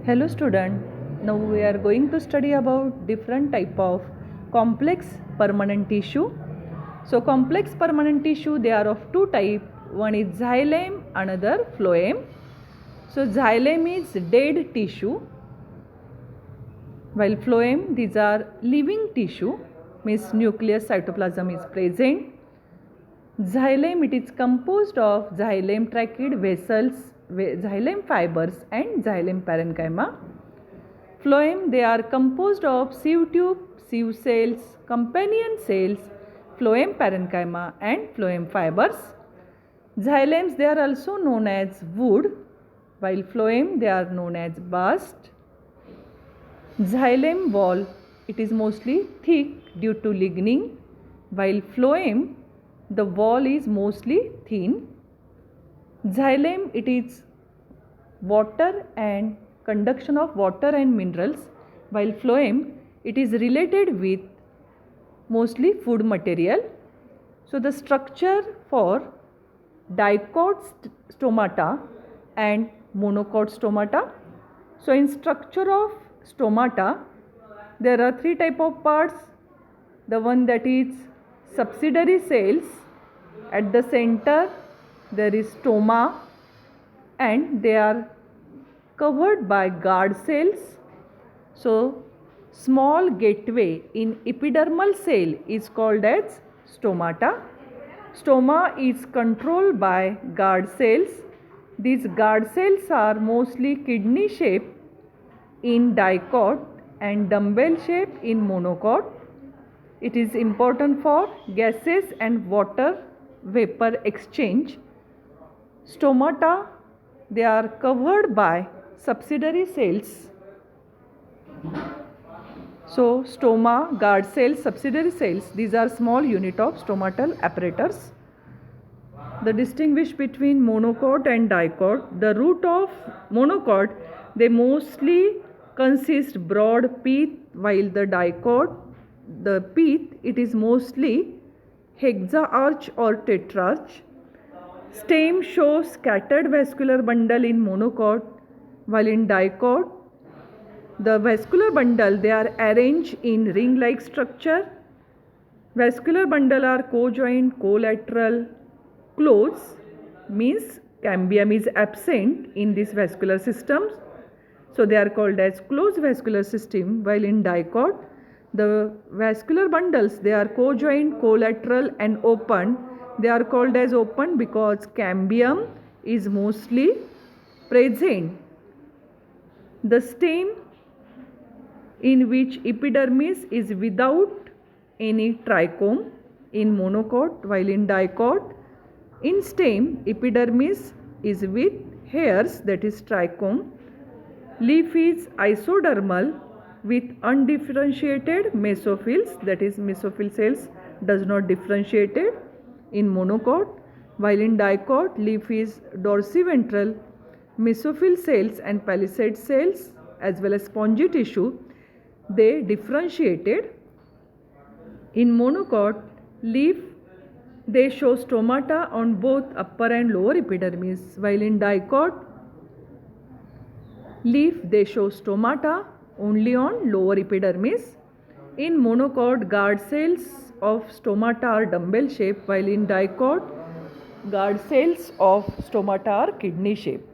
Hello student, now we are going to study about different type of complex permanent tissue. So complex permanent tissue, they are of two type. One is xylem, another phloem. So xylem is dead tissue, while phloem, these are living tissue, means nucleus cytoplasm is present. Xylem, it is composed of xylem trachea vessels, xylem fibers and xylem parenchyma. Phloem, they are composed of sieve tube, sieve cells, companion cells, phloem parenchyma and phloem fibers. Xylems, they are also known as wood, while phloem, they are known as bast. Xylem wall, it is mostly thick due to lignin, while phloem, the wall is mostly thin. Xylem, it is water and conduction of water and minerals, while phloem, it is related with mostly food material. So the structure for dicot stomata and monocot stomata. So in structure of stomata, there are three type of parts. The one that is subsidiary cells. At the center there is stoma and they are covered by guard cells. So small gateway in epidermal cell is called as stomata. Stoma is controlled by guard cells. These guard cells are mostly kidney shaped in dicot and dumbbell shaped in monocot. It is important for gases and water vapor exchange. Stomata, they are covered by subsidiary cells. So stoma, guard cells, subsidiary cells, these are small unit of stomatal apparatus. The distinguish between monocot and dicot. The root of monocot, they mostly consist broad pith, while the dicot, the pith, it is mostly hexaarch or tetrarch. Stem shows scattered vascular bundle in monocot, while in dicot, the vascular bundle, they are arranged in ring-like structure. Vascular bundle are co-joint, collateral, close, means cambium is absent in this vascular systems. So they are called as closed vascular system, while in dicot, the vascular bundles, they are co-joint, collateral and open. They are called as open because cambium is mostly present. The stem in which epidermis is without any trichome in monocot, while in dicot, in stem epidermis is with hairs, that is trichome. Leaf is isodermal with undifferentiated mesophils, that is mesophyll cells does not differentiated in monocot, while in dicot leaf is dorsiventral. Mesophyll cells and palisade cells as well as spongy tissue, they differentiated. In monocot, leaf, they show stomata on both upper and lower epidermis, while in dicot, leaf, they show stomata only on lower epidermis. In monocot, guard cells of stomata are dumbbell shaped, while in dicot, guard cells of stomata are kidney shaped.